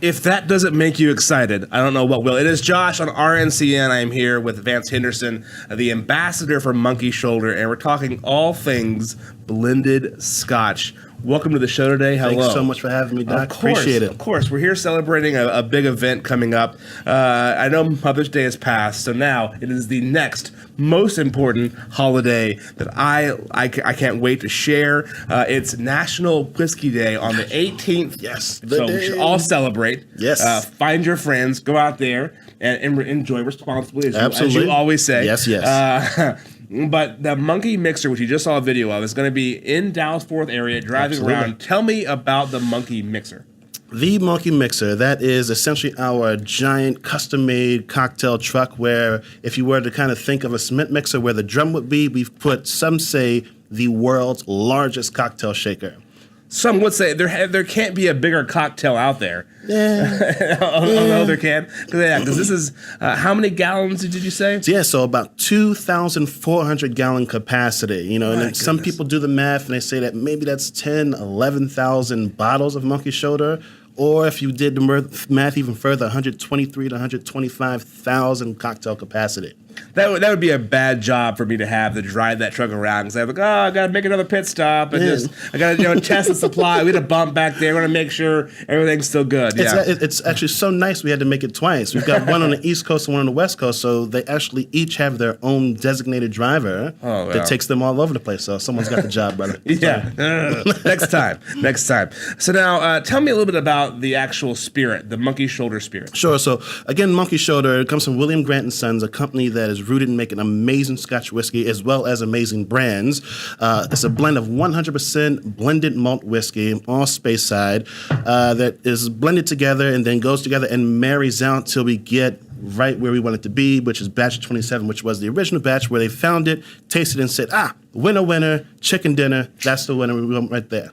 If that doesn't make you excited, I don't know what will. It is Josh on RNCN. I am here with Vance Henderson, the ambassador for Monkey Shoulder, and we're talking all things blended Scotch. Welcome to the show today. Hello. Thanks so much for having me, Doc. Appreciate it. Of course. We're here celebrating a big event coming up. I know Mother's Day has passed, so now it is the next most important holiday that I can't wait to share. It's National Whiskey Day on the 18th. Yes. So we should all celebrate. Yes. Find your friends. Go out there and enjoy responsibly, as you always say. Yes, yes. But the Monkey Mixer, which you just saw a video of, is going to be in Dallas-Fort Worth area, driving around. Tell me about the Monkey Mixer. The Monkey Mixer, that is essentially our giant custom-made cocktail truck where if you were to kind of think of a cement mixer where the drum would be, we've put, some say, the world's largest cocktail shaker. Some would say there can't be a bigger cocktail out there. Yeah. Oh, there can? Because this is, how many gallons did you say? So about 2,400 gallon capacity. You know, and some people do the math and they say that maybe that's 10, 11,000 bottles of Monkey Shoulder. Or if you did the math even further, 123 to 125,000 cocktail capacity. That would be a bad job for me to have to drive that truck around because I'm like, I got to make another pit stop and I got to test the supply. We got to bump back there. We're going to make sure everything's still good. It's actually so nice we had to make it twice. We've got one on the East Coast and one on the West Coast, so they actually each have their own designated driver that takes them all over the place. So someone's got the job, brother. Next time. So now tell me a little bit about the actual spirit, the Monkey Shoulder spirit. Sure. So again, Monkey Shoulder comes from William Grant & Sons, a company that is rooted in making amazing Scotch whiskey as well as amazing brands. It's a blend of 100% blended malt whiskey, all Speyside, that is blended together and then goes together and marries out till we get right where we want it to be, which is batch 27, which was the original batch where they found it, tasted it, and said, winner, chicken dinner. That's the winner. We went right there.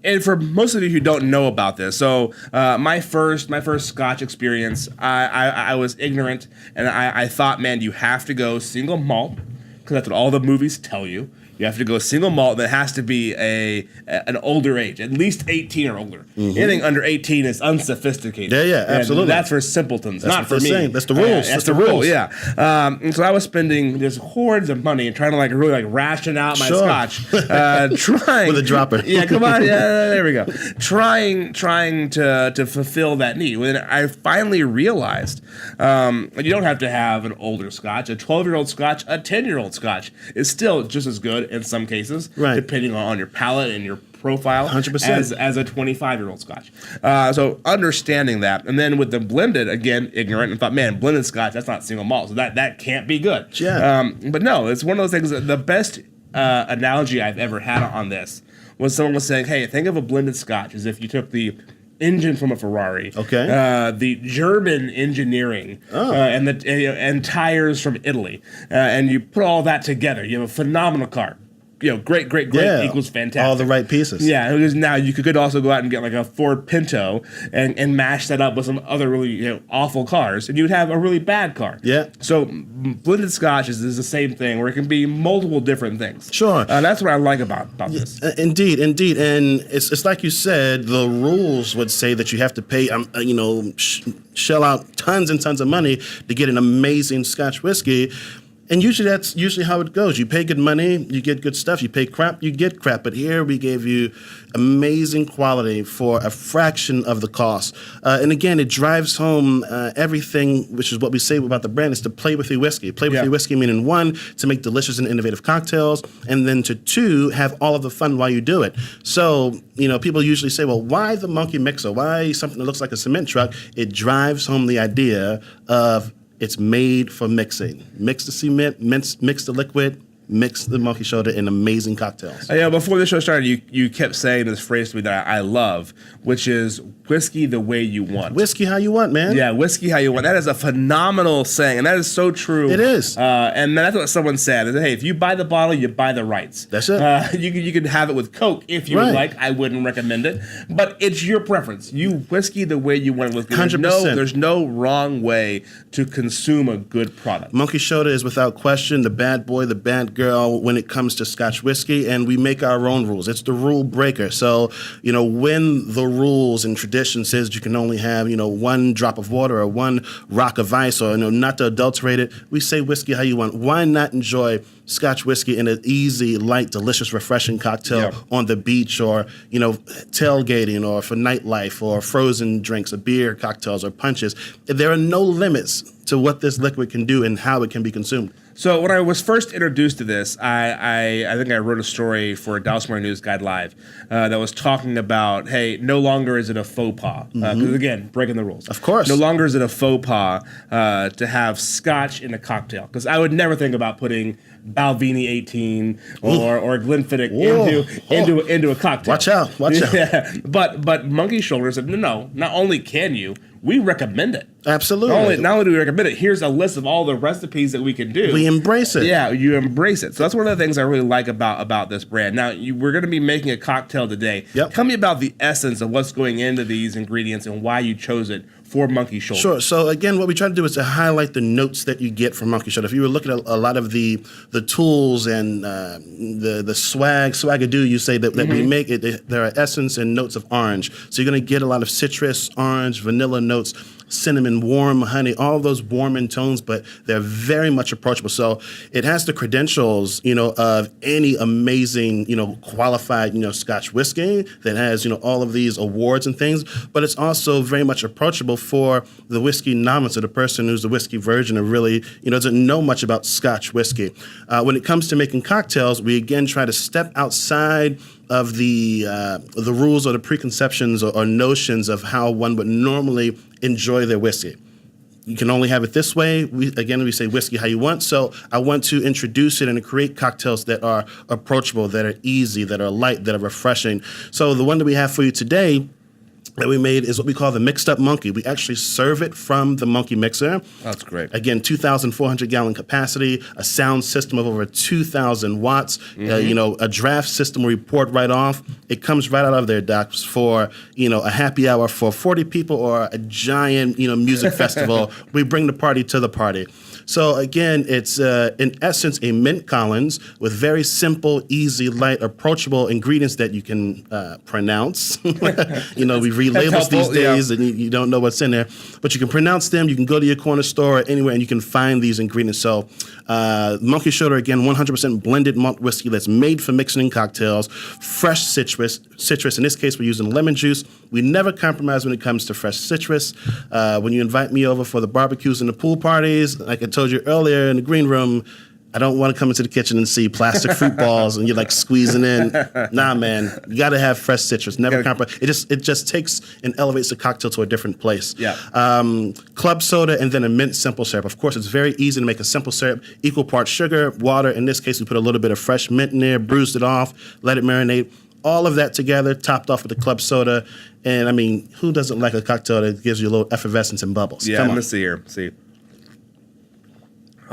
And for most of you who don't know about this, so my first Scotch experience, I was ignorant, and I thought, man, you have to go single malt, because that's what all the movies tell you. You have to go single malt. That has to be an older age, at least 18 or older. Mm-hmm. Anything under 18 is unsophisticated. Yeah, absolutely. And that's for simpletons, not for me. Saying. That's the rules. That's the rules. Yeah. And so I was spending just hordes of money and trying to really ration out my Scotch, trying with a dropper. Yeah, come on. Yeah, there we go. Trying to fulfill that need. When I finally realized you don't have to have an older Scotch. A 12-year-old Scotch, a 10-year-old Scotch is still just as good in some cases, depending on your palate and your profile, 100%. as a 25-year-old Scotch. So understanding that, and then with the blended, again, ignorant, and thought, man, blended Scotch, that's not single malt, so that can't be good. Yeah. But no, it's one of those things that the best analogy I've ever had on this was someone was saying, hey, think of a blended Scotch as if you took the engine from a Ferrari, the German engineering, and tires from Italy, and you put all that together. You have a phenomenal car. Great equals fantastic. All the right pieces. Yeah, because now you could also go out and get like a Ford Pinto and mash that up with some other really awful cars, and you'd have a really bad car. Yeah. So blended Scotch is the same thing, where it can be multiple different things. Sure. That's what I like about this. Indeed, and it's like you said. The rules would say that you have to pay, shell out tons and tons of money to get an amazing Scotch whiskey. And that's usually how it goes. You pay good money, you get good stuff. You pay crap, you get crap. But here we gave you amazing quality for a fraction of the cost. And again, it drives home everything, which is what we say about the brand, is to play with your whiskey. Play with your whiskey, meaning one, to make delicious and innovative cocktails, and then to two, have all of the fun while you do it. So, people usually say, well, why the Monkey Mixer? Why something that looks like a cement truck? It drives home the idea of it's made for mixing. Mix the cement, mix the liquid, mix the Monkey Shoulder in amazing cocktails. Before the show started, you kept saying this phrase to me that I love, which is whiskey the way you want. Whiskey how you want, man. Yeah, whiskey how you want. That is a phenomenal saying, and that is so true. It is. And that's what someone said. Is that, hey, if you buy the bottle, you buy the rights. That's it. You can have it with Coke if you would like. I wouldn't recommend it, but it's your preference. You whiskey the way you want it. 100%. There's no wrong way to consume a good product. Monkey Shoulder is without question the bad boy, the bad girl girl when it comes to Scotch whiskey, and we make our own rules. It's the rule breaker. So, when the rules and tradition says you can only have, one drop of water or one rock of ice or, not to adulterate it, we say whiskey how you want. Why not enjoy Scotch whiskey in an easy, light, delicious, refreshing cocktail on the beach or, tailgating or for nightlife or frozen drinks or beer cocktails or punches? There are no limits to what this liquid can do and how it can be consumed. So when I was first introduced to this, I think I wrote a story for Dallas Morning News Guide Live that was talking about, hey, no longer is it a faux pas. Because again, breaking the rules. Of course. No longer is it a faux pas to have Scotch in a cocktail. Because I would never think about putting Balvenie 18 or Glenfiddich into a cocktail. Watch out. Yeah. But Monkey Shoulder said, no, not only can you, we recommend it. Absolutely. Not only do we recommend it, here's a list of all the recipes that we can do. We embrace it. Yeah, you embrace it. So that's one of the things I really like about this brand. Now, we're going to be making a cocktail today. Yep. Tell me about the essence of what's going into these ingredients and why you chose it for Monkey Shoulder. Sure. So again, what we try to do is to highlight the notes that you get from Monkey Shoulder. If you were looking at a lot of the tools and the swagadoo, you say that we make it, there are essence and notes of orange. So you're going to get a lot of citrus, orange, vanilla notes, cinnamon, warm, honey, all of those warming tones, but they're very much approachable. So it has the credentials, of any amazing, qualified, Scotch whiskey that has, all of these awards and things, but it's also very much approachable for the whiskey novice or the person who's the whiskey virgin and really, doesn't know much about Scotch whiskey. When it comes to making cocktails, we again try to step outside of the rules or the preconceptions or notions of how one would normally enjoy their whiskey. You can only have it this way. We say whiskey how you want. So I want to introduce it and create cocktails that are approachable, that are easy, that are light, that are refreshing. So the one that we have for you today that we made is what we call the mixed up monkey. We actually serve it from the monkey mixer. That's great. Again, 2,400 gallon capacity, a sound system of over 2,000 watts, a draft system where we pour it right off. It comes right out of there, Doc, for, a happy hour for 40 people or a giant, music festival. We bring the party to the party. So again, it's in essence a mint Collins with very simple, easy, light, approachable ingredients that you can pronounce. We read labels these days and you don't know what's in there, but you can pronounce them. You can go to your corner store or anywhere and you can find these ingredients. So Monkey Shoulder, again, 100% blended malt whiskey that's made for mixing in cocktails, fresh citrus. In this case, we're using lemon juice. We never compromise when it comes to fresh citrus. When you invite me over for the barbecues and the pool parties, like I told you earlier in the green room, I don't want to come into the kitchen and see plastic fruit balls and you're like squeezing in. Nah, man, you got to have fresh citrus. Never compromise. It just takes and elevates the cocktail to a different place. Yeah. Club soda and then a mint simple syrup. Of course, it's very easy to make a simple syrup. Equal parts sugar, water. In this case, we put a little bit of fresh mint in there, bruised it off, let it marinate. All of that together, topped off with the club soda. And I mean, who doesn't like a cocktail that gives you a little effervescence and bubbles? Yeah, let's see here. See.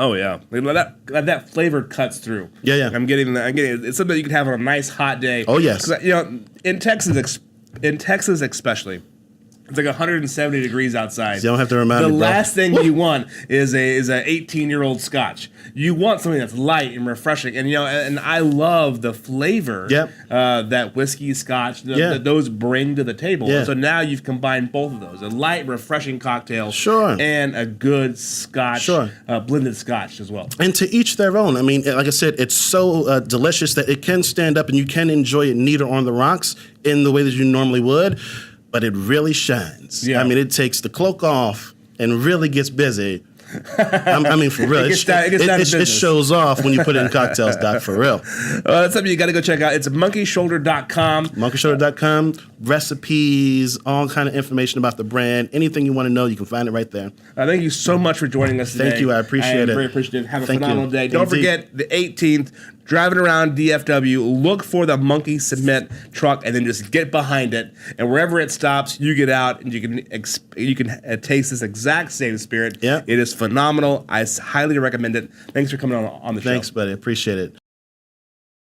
Oh yeah, that flavor cuts through. Yeah. I'm getting it's something you can have on a nice hot day. Oh yes. In Texas especially, it's like 170 degrees outside. You don't have to remind me, The bro. last thing you want is a 18-year-old Scotch. You want something that's light and refreshing, and I love the flavor that whiskey, Scotch, that those bring to the table. Yeah. So now you've combined both of those: a light, refreshing cocktail, and a good Scotch, blended Scotch as well. And to each their own. I mean, like I said, it's so delicious that it can stand up and you can enjoy it neat or on the rocks in the way that you normally would. But it really shines. Yeah. I mean, it takes the cloak off and really gets busy. I mean, for real. It shows off when you put it in cocktails, Doc, for real. That's something you got to go check out. It's monkeyshoulder.com. Monkeyshoulder.com. Recipes, all kind of information about the brand. Anything you want to know, you can find it right there. Thank you so much for joining us today. Thank you. I appreciate it. Very appreciative. Have a phenomenal day. Don't forget, the 18th, driving around DFW, look for the Monkey Cement truck and then just get behind it. And wherever it stops, you get out and you can taste this exact same spirit. Yeah. It is phenomenal. I highly recommend it. Thanks for coming on the show. Thanks, buddy. Appreciate it.